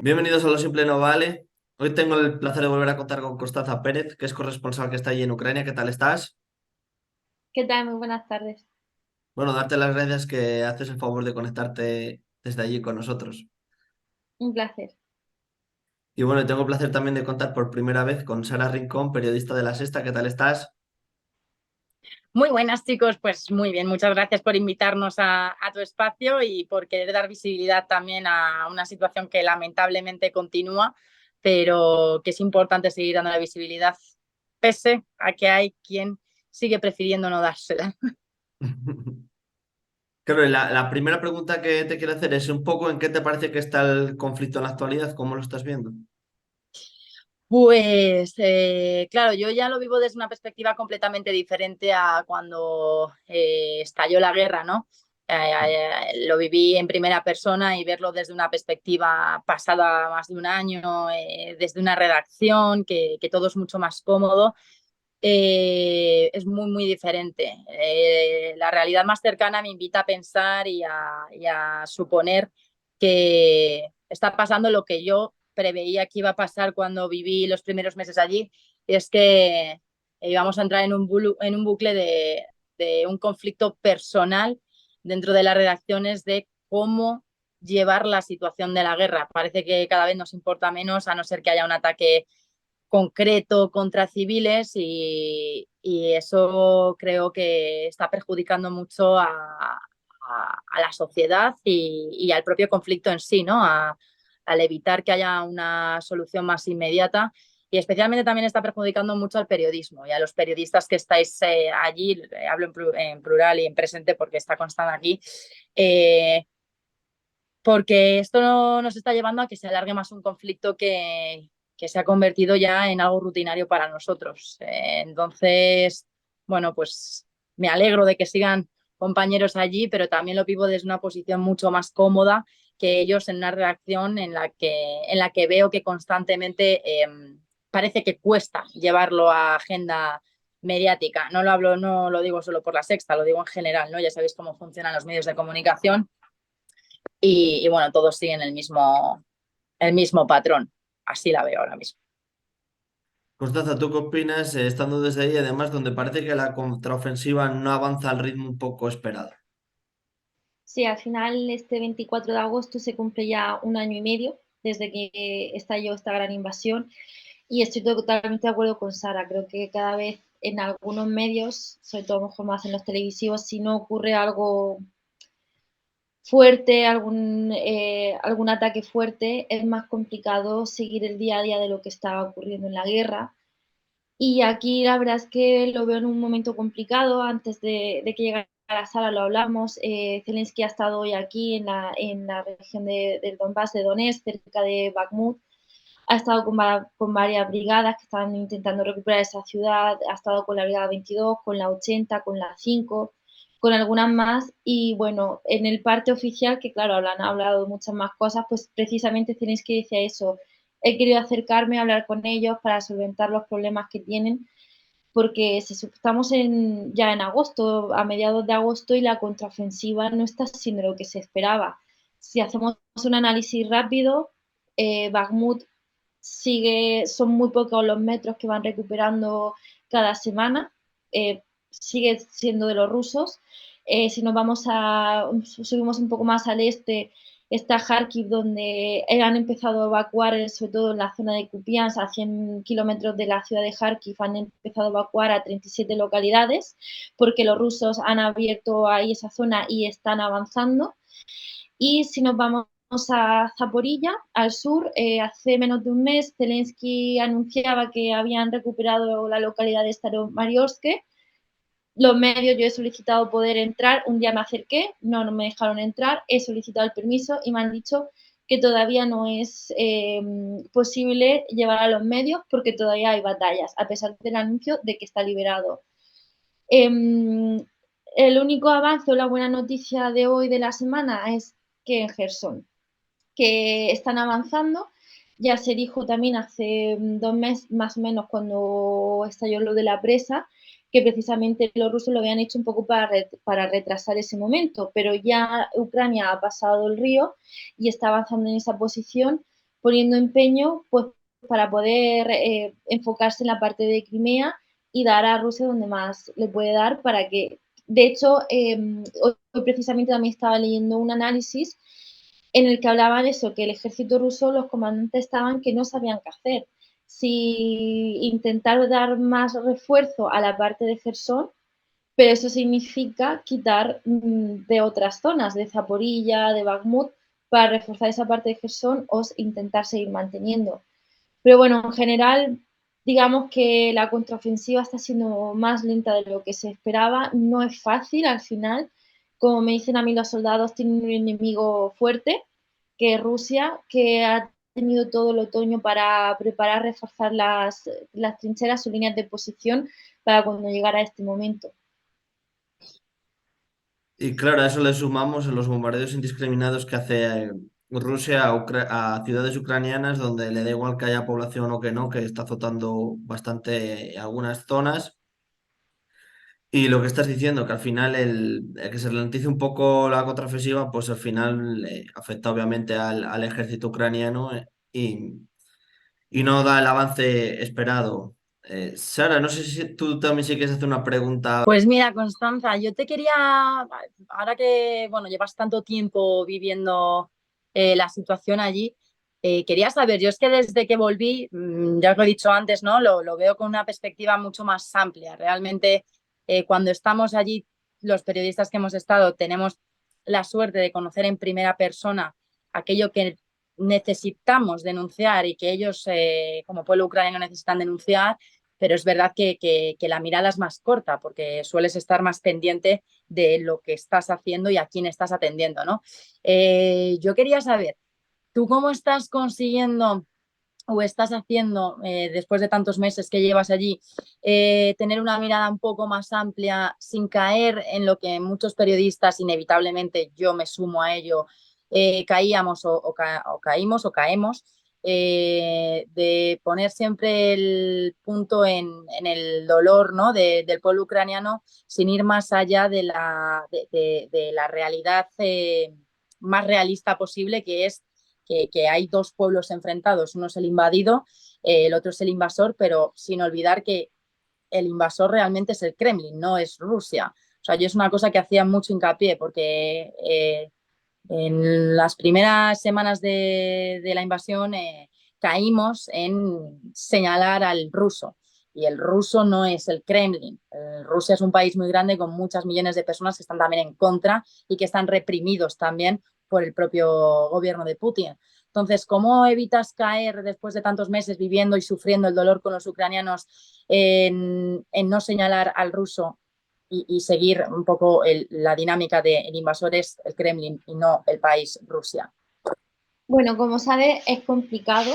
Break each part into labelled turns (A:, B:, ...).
A: Bienvenidos a Lo Simple No Vale. Hoy tengo el placer de volver a contar con Constanza Pérez, que es corresponsal que está allí en Ucrania. ¿Qué tal estás?
B: ¿Qué tal? Muy buenas tardes.
A: Bueno, darte las gracias que haces el favor de conectarte desde allí con nosotros.
B: Un placer.
A: Y bueno, tengo el placer también de contar por primera vez con Sara Rincón, periodista de La Sexta. ¿Qué tal estás?
C: Muy buenas, chicos. Pues muy bien, muchas gracias por invitarnos a tu espacio y por querer dar visibilidad también a una situación que lamentablemente continúa, pero que es importante seguir dando la visibilidad, pese a que hay quien sigue prefiriendo no dársela.
A: Claro, y la primera pregunta que te quiero hacer es un poco en qué te parece que está el conflicto en la actualidad, ¿cómo lo estás viendo?
C: Pues claro, yo ya lo vivo desde una perspectiva completamente diferente a cuando estalló la guerra, ¿no? Lo viví en primera persona y verlo desde una perspectiva pasada más de un año, desde una redacción, que todo es mucho más cómodo, es muy, muy diferente. La realidad más cercana me invita a pensar y a suponer que está pasando lo que yo preveía que iba a pasar cuando viví los primeros meses allí, y es que íbamos a entrar en un bucle de un conflicto personal dentro de las redacciones de cómo llevar la situación de la guerra. Parece que cada vez nos importa menos, a no ser que haya un ataque concreto contra civiles, y eso creo que está perjudicando mucho a la sociedad y al propio conflicto en sí, ¿no? Al evitar que haya una solución más inmediata, y especialmente también está perjudicando mucho al periodismo y a los periodistas que estáis allí. Hablo en plural y en presente porque está constante aquí, eh, porque esto no nos está llevando a que se alargue más un conflicto que se ha convertido ya en algo rutinario para nosotros. Entonces, bueno, pues me alegro de que sigan compañeros allí, pero también lo vivo desde una posición mucho más cómoda que ellos, en una redacción en la que veo que constantemente parece que cuesta llevarlo a agenda mediática. No lo digo solo por La Sexta, lo digo en general, ¿no? Ya sabéis cómo funcionan los medios de comunicación, y bueno, todos siguen el mismo patrón. Así la veo ahora mismo.
A: Constanza, ¿tú qué opinas, estando desde ahí, además, donde parece que la contraofensiva no avanza al ritmo un poco esperado?
B: Sí, al final este 24 de agosto se cumple ya un año y medio desde que estalló esta gran invasión y estoy totalmente de acuerdo con Sara. Creo que cada vez en algunos medios, sobre todo a lo mejor más en los televisivos, si no ocurre algo fuerte, algún ataque fuerte, es más complicado seguir el día a día de lo que está ocurriendo en la guerra. Y aquí la verdad es que lo veo en un momento complicado. Antes de que llegara a la sala lo hablamos. Zelensky ha estado hoy aquí en la región del Donbass, de Donetsk, cerca de Bakhmut. Ha estado con varias brigadas que están intentando recuperar esa ciudad. Ha estado con la Brigada 22, con la 80, con la 5, con algunas más. Y bueno, en el parte oficial, que claro, han hablado de muchas más cosas, pues precisamente Zelensky decía eso: he querido acercarme a hablar con ellos para solventar los problemas que tienen, porque estamos ya en agosto, a mediados de agosto, y la contraofensiva no está siendo lo que se esperaba. Si hacemos un análisis rápido, Bakhmut son muy pocos los metros que van recuperando cada semana, sigue siendo de los rusos. Si subimos un poco más al este, está Kharkiv, donde han empezado a evacuar, sobre todo en la zona de Kupiansk, a 100 kilómetros de la ciudad de Kharkiv, han empezado a evacuar a 37 localidades, porque los rusos han abierto ahí esa zona y están avanzando. Y si nos vamos a Zaporilla, al sur, hace menos de un mes Zelensky anunciaba que habían recuperado la localidad de Staromariorsk. Los medios, yo he solicitado poder entrar, un día me acerqué, no me dejaron entrar, he solicitado el permiso y me han dicho que todavía no es posible llevar a los medios porque todavía hay batallas, a pesar del anuncio de que está liberado. El único avance o la buena noticia de hoy, de la semana, es que en Gerson, que están avanzando. Ya se dijo también hace 2 meses más o menos, cuando estalló lo de la presa, que precisamente los rusos lo habían hecho un poco para retrasar ese momento, pero ya Ucrania ha pasado el río y está avanzando en esa posición, poniendo empeño pues, para poder enfocarse en la parte de Crimea y dar a Rusia donde más le puede dar para que, de hecho, hoy precisamente también estaba leyendo un análisis en el que hablaban eso, que el ejército ruso, los comandantes estaban que no sabían qué hacer. Si intentar dar más refuerzo a la parte de Gerson, pero eso significa quitar de otras zonas, de Zaporilla, de Bakhmut, para reforzar esa parte de Gerson o intentar seguir manteniendo. Pero bueno, en general, digamos que la contraofensiva está siendo más lenta de lo que se esperaba. No es fácil al final. Como me dicen a mí los soldados, tienen un enemigo fuerte, que es Rusia, que ha tenido todo el otoño para preparar, reforzar las trincheras, sus líneas de posición para cuando llegara este momento.
A: Y claro, a eso le sumamos los bombardeos indiscriminados que hace Rusia a ciudades ucranianas donde le da igual que haya población o que no, que está azotando bastante algunas zonas. Y lo que estás diciendo, que al final el que se ralentice un poco la contraofensiva, pues al final afecta obviamente al ejército ucraniano y no da el avance esperado. Sara, no sé si tú también sí quieres hacer una pregunta.
C: Pues mira, Constanza, yo te quería, ahora que bueno, llevas tanto tiempo viviendo la situación allí, quería saber, yo es que desde que volví, ya os lo he dicho antes, ¿no? Lo veo con una perspectiva mucho más amplia. Realmente, cuando estamos allí, los periodistas que hemos estado, tenemos la suerte de conocer en primera persona aquello que necesitamos denunciar y que ellos, como pueblo ucraniano, necesitan denunciar, pero es verdad que la mirada es más corta porque sueles estar más pendiente de lo que estás haciendo y a quién estás atendiendo, ¿no? Yo quería saber, ¿tú cómo estás consiguiendo o estás haciendo, después de tantos meses que llevas allí, tener una mirada un poco más amplia sin caer en lo que muchos periodistas, inevitablemente yo me sumo a ello, caíamos o caímos o caemos, de poner siempre el punto en el dolor, ¿no? Del pueblo ucraniano sin ir más allá de la realidad más realista posible, que es que hay dos pueblos enfrentados, uno es el invadido, el otro es el invasor, pero sin olvidar que el invasor realmente es el Kremlin, no es Rusia. O sea, yo es una cosa que hacía mucho hincapié porque en las primeras semanas de la invasión caímos en señalar al ruso. Y el ruso no es el Kremlin. Rusia es un país muy grande con muchas millones de personas que están también en contra y que están reprimidos también por el propio gobierno de Putin. Entonces, ¿cómo evitas caer después de tantos meses viviendo y sufriendo el dolor con los ucranianos en no señalar al ruso y seguir un poco la dinámica de el invasor es el Kremlin y no el país Rusia?
B: Bueno, como sabes, es complicado,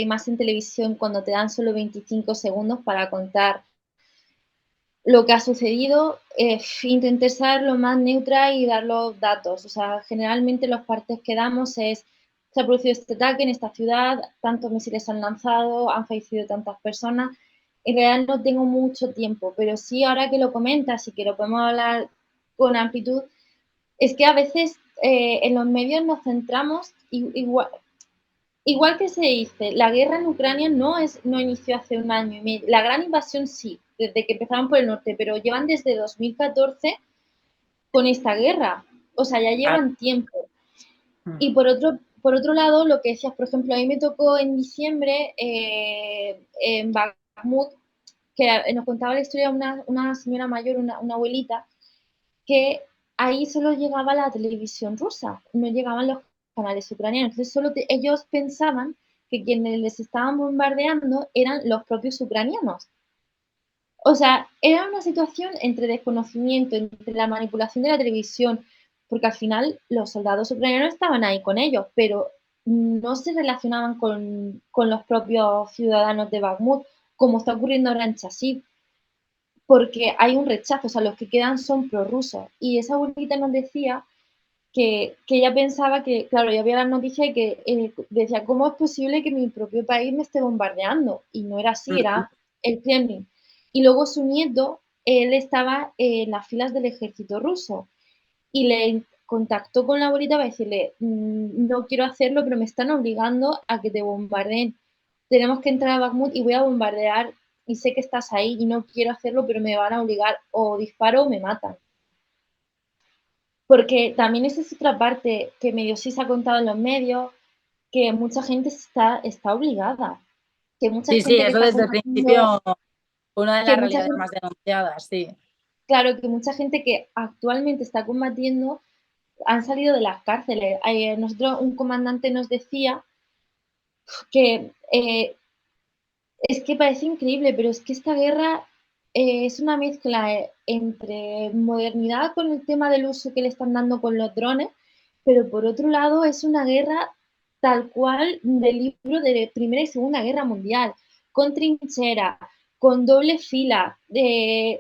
B: más en televisión cuando te dan solo 25 segundos para contar lo que ha sucedido. Intenté ser lo más neutra y dar los datos. O sea, generalmente los partes que damos es, se ha producido este ataque en esta ciudad, tantos misiles han lanzado, han fallecido tantas personas. En realidad no tengo mucho tiempo, pero sí ahora que lo comentas y que lo podemos hablar con amplitud, es que a veces en los medios nos centramos igual que se dice, la guerra en Ucrania no inició hace un año y medio. La gran invasión sí, desde que empezaron por el norte, pero llevan desde 2014 con esta guerra. O sea, ya llevan tiempo. Y por otro lado, lo que decías, por ejemplo, a mí me tocó en diciembre en Bakhmut, que nos contaba la historia de una señora mayor, una abuelita, que ahí solo llegaba la televisión rusa, no llegaban los canales ucranianos. Entonces ellos pensaban que quienes les estaban bombardeando eran los propios ucranianos. O sea, era una situación entre desconocimiento, entre la manipulación de la televisión, porque al final los soldados ucranianos estaban ahí con ellos, pero no se relacionaban con los propios ciudadanos de Bakhmut, como está ocurriendo ahora en Chasiv, porque hay un rechazo, o sea, los que quedan son prorrusos. Y esa abuelita nos decía que ella pensaba que, claro, ya había la noticia y que decía, ¿cómo es posible que mi propio país me esté bombardeando? Y no era así, era el Kremlin. Y luego su nieto, él estaba en las filas del ejército ruso y contactó con la abuelita para decirle, no quiero hacerlo, pero me están obligando a que te bombardeen. Tenemos que entrar a Bakhmut y voy a bombardear y sé que estás ahí y no quiero hacerlo, pero me van a obligar o disparo o me matan. Porque también esa es otra parte que medio sí se ha contado en los medios, que mucha gente está obligada, que mucha
C: Sí, sí,
B: gente que
C: eso
B: está
C: desde el
B: combatiendo,
C: principio fue una de
B: que
C: las
B: mucha
C: realidades
B: gente,
C: más denunciadas, sí.
B: claro, que mucha gente que actualmente está combatiendo han salido de las cárceles. Nosotros, un comandante nos decía que es que parece increíble, pero es que esta guerra es una mezcla entre modernidad con el tema del uso que le están dando con los drones, pero por otro lado es una guerra tal cual del libro de Primera y Segunda Guerra Mundial, con trinchera, con doble fila,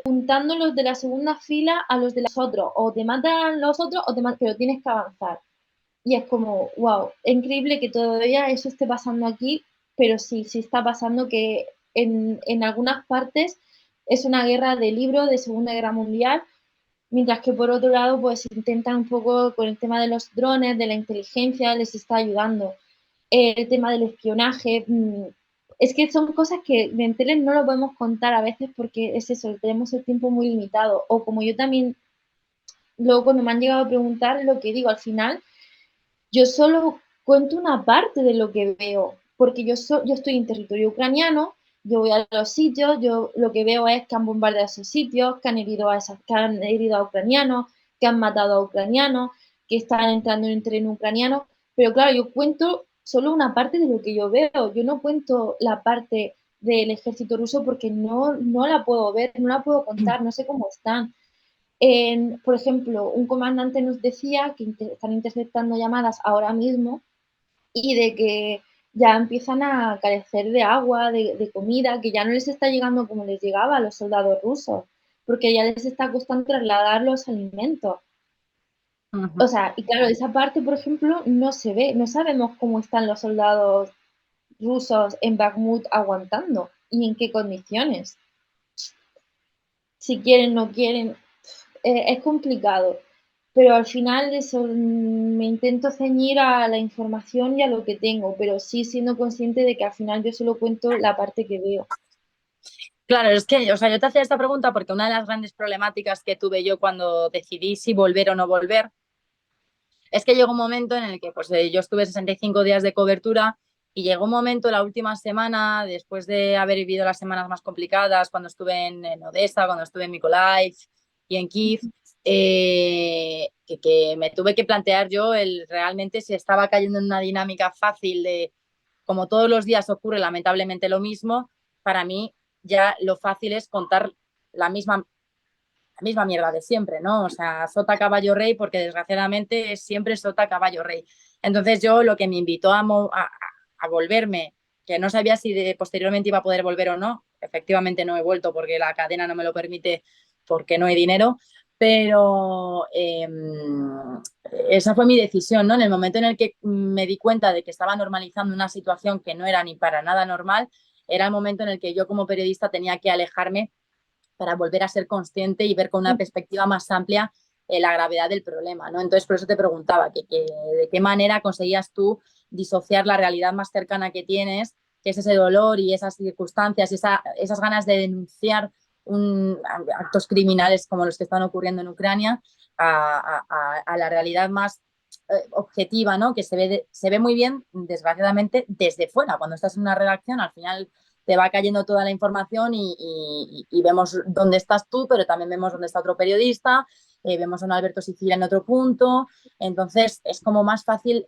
B: juntando los de la segunda fila a los de los otros, o te matan los otros o te matan, pero tienes que avanzar. Y es como, wow, es increíble que todavía eso esté pasando aquí, pero sí, sí está pasando que en algunas partes es una guerra de libro de Segunda Guerra Mundial, mientras que por otro lado, pues intentan un poco con el tema de los drones, de la inteligencia, les está ayudando. El tema del espionaje, es que son cosas que en tele no lo podemos contar a veces porque es eso, tenemos el tiempo muy limitado. O como yo también, luego cuando me han llegado a preguntar, lo que digo, al final yo solo cuento una parte de lo que veo, porque yo estoy en territorio ucraniano, yo voy a los sitios, yo lo que veo es que han bombardeado esos sitios, que han herido a ucranianos, que han matado a ucranianos, que están entrando en el terreno ucraniano, pero claro, yo cuento solo una parte de lo que yo veo, yo no cuento la parte del ejército ruso porque no la puedo ver, no la puedo contar, no sé cómo están. Por ejemplo, un comandante nos decía que están interceptando llamadas ahora mismo y de que ya empiezan a carecer de agua, de comida, que ya no les está llegando como les llegaba a los soldados rusos, porque ya les está costando trasladar los alimentos.
C: Ujú.
B: O sea, y claro, esa parte, por ejemplo, no se ve, no sabemos cómo están los soldados rusos en Bakhmut aguantando y en qué condiciones. Si quieren, no quieren, es complicado, pero al final eso, me intento ceñir a la información y a lo que tengo, pero sí siendo consciente de que al final yo solo cuento la parte que veo.
C: Claro, es que, o sea, yo te hacía esta pregunta porque una de las grandes problemáticas que tuve yo cuando decidí si volver o no volver es que llegó un momento en el que pues, yo estuve 65 días de cobertura y llegó un momento la última semana, después de haber vivido las semanas más complicadas, cuando estuve en Odessa, cuando estuve en Mykolaiv y en Kiev, que me tuve que plantear yo realmente si estaba cayendo en una dinámica fácil de, como todos los días ocurre lamentablemente lo mismo, para mí ya lo fácil es contar la misma mierda de siempre, ¿no? O sea, sota, caballo, rey, porque desgraciadamente es siempre sota, caballo, rey. Entonces yo lo que me invitó a volverme, que no sabía si posteriormente iba a poder volver o no, efectivamente no he vuelto porque la cadena no me lo permite, porque no hay dinero, pero esa fue mi decisión, ¿no? En el momento en el que me di cuenta de que estaba normalizando una situación que no era ni para nada normal, era el momento en el que yo como periodista tenía que alejarme para volver a ser consciente y ver con una perspectiva más amplia la gravedad del problema, ¿no? Entonces, por eso te preguntaba de qué manera conseguías tú disociar la realidad más cercana que tienes, que es ese dolor y esas circunstancias, esas ganas de denunciar actos criminales como los que están ocurriendo en Ucrania, a la realidad más objetiva, ¿no? Que se ve muy bien, desgraciadamente, desde fuera. Cuando estás en una redacción, al final te va cayendo toda la información y vemos dónde estás tú, pero también vemos dónde está otro periodista, vemos a un Alberto Sicilia en otro punto, entonces es como más fácil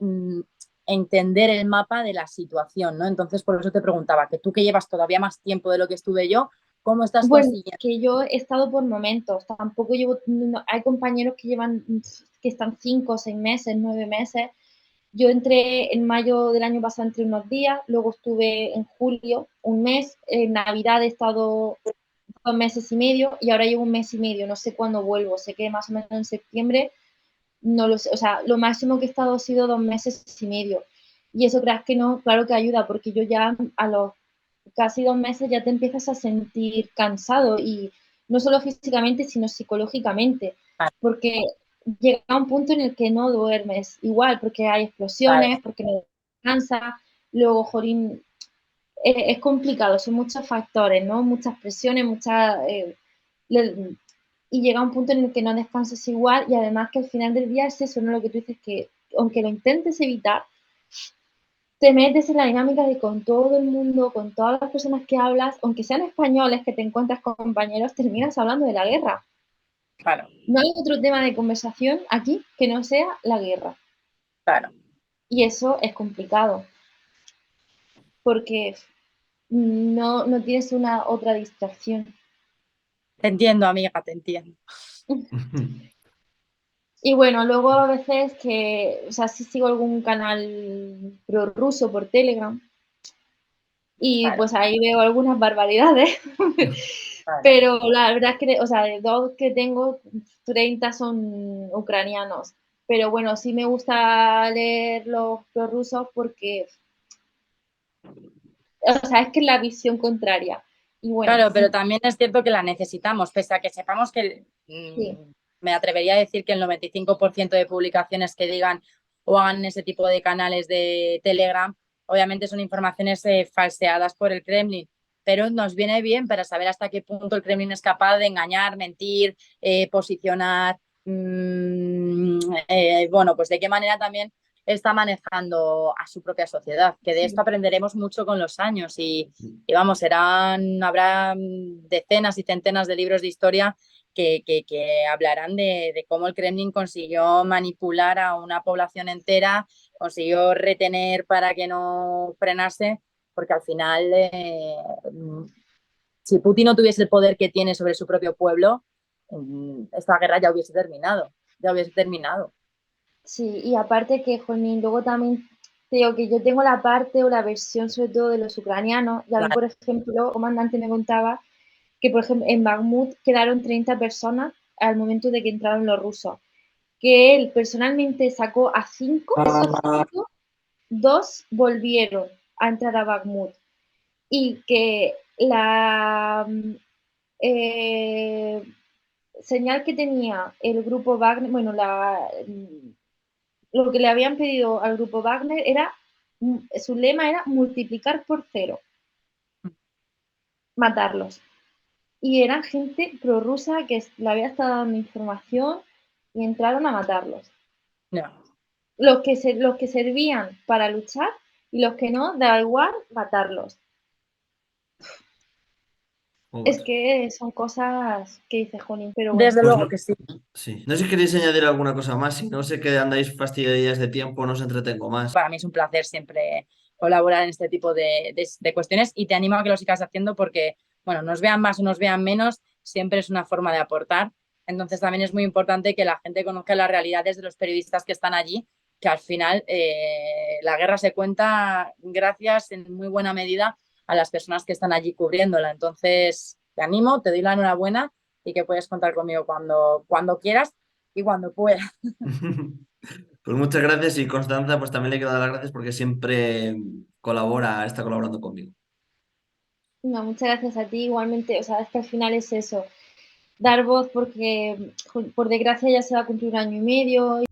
C: entender el mapa de la situación, ¿no? Entonces por eso te preguntaba, que tú que llevas todavía más tiempo de lo que estuve yo, ¿cómo estás
B: Bueno,
C: consiguiendo?
B: que yo he estado por momentos, tampoco llevo, hay compañeros que llevan, que están 5, 6 meses, 9 meses. Yo entré en mayo del año pasado, entré unos días, luego estuve en julio un mes, en Navidad he estado 2 meses y medio y ahora llevo un mes y medio, no sé cuándo vuelvo, sé que más o menos en septiembre, no lo sé, o sea, lo máximo que he estado ha sido 2 meses y medio. Y eso creas que no, claro que ayuda, porque yo ya a los casi 2 meses ya te empiezas a sentir cansado y no solo físicamente, sino psicológicamente, porque llega un punto en el que no duermes igual, porque hay explosiones, porque no descansas, luego, jorín, es complicado, son muchos factores, ¿no? Muchas presiones, y llega un punto en el que no descansas igual y además que al final del día es eso, ¿no? Lo que tú dices, que aunque lo intentes evitar, te metes en la dinámica de con todo el mundo, con todas las personas que hablas, aunque sean españoles que te encuentras con compañeros, terminas hablando de la guerra.
C: Claro,
B: No hay otro tema de conversación aquí que no sea la guerra.
C: claro.
B: Y eso es complicado, porque no tienes una otra distracción.
C: Te entiendo, amiga, te entiendo.
B: Y bueno, luego a veces que, o sea, sí sigo algún canal prorruso por Telegram y
C: Claro,
B: pues ahí veo algunas barbaridades,
C: claro.
B: pero la verdad es que, o sea, de 2 que tengo, 30 son ucranianos. Pero bueno, sí me gusta leer los prorrusos porque, o sea, es que es la visión contraria. Y bueno,
C: Claro, pero también es cierto que la necesitamos, pese a que sepamos que
B: sí,
C: me atrevería a decir que el 95% de publicaciones que digan o hagan ese tipo de canales de Telegram, obviamente son informaciones falseadas por el Kremlin, pero nos viene bien para saber hasta qué punto el Kremlin es capaz de engañar, mentir, posicionar, bueno, pues de qué manera también está manejando a su propia sociedad, que de esto
B: sí.
C: aprenderemos mucho con los años y vamos, habrá decenas y centenas de libros de historia que hablarán de cómo el Kremlin consiguió manipular a una población entera, consiguió retener para que no frenase, porque al final, si Putin no tuviese el poder que tiene sobre su propio pueblo, esta guerra ya hubiese terminado, ya hubiese terminado.
B: Sí, y aparte que, jolín, luego también te digo que yo tengo la parte o la versión sobre todo de los ucranianos, y a mí,
C: Claro,
B: por ejemplo, el comandante me contaba que, por ejemplo, en Bakhmut quedaron 30 personas al momento de que entraron los rusos, que él personalmente sacó a 5, de esos 5, 2 volvieron a entrar a Bakhmut, y que la eh, señal que tenía el grupo Wagner, bueno, lo que le habían pedido al grupo Wagner era, su lema era multiplicar por cero, matarlos. Y eran gente prorrusa que le había estado dando información y entraron a matarlos.
C: no.
B: Los que servían para luchar y los que no, da igual, matarlos. Es
A: Joder.
B: que son cosas que dice Jolín, pero bueno.
C: Desde
A: Pues
C: luego
A: no,
C: que sí.
A: sí. No sé si queréis añadir alguna cosa más. Si no sé que andáis fastidiadas de tiempo, no os entretengo más.
C: Para mí es un placer siempre colaborar en este tipo de cuestiones y te animo a que lo sigas haciendo porque, bueno, nos vean más o nos vean menos, siempre es una forma de aportar. Entonces también es muy importante que la gente conozca las realidades de los periodistas que están allí, que al final la guerra se cuenta gracias en muy buena medida a las personas que están allí cubriéndola. Entonces te animo, te doy la enhorabuena y que puedes contar conmigo cuando quieras y cuando puedas.
A: Pues muchas gracias y Constanza, pues también le quiero dar las gracias porque siempre colabora, está colaborando conmigo.
B: No, muchas gracias a ti. Igualmente, o sea, es que al final es eso, dar voz porque, por desgracia, ya se va a cumplir un año y medio.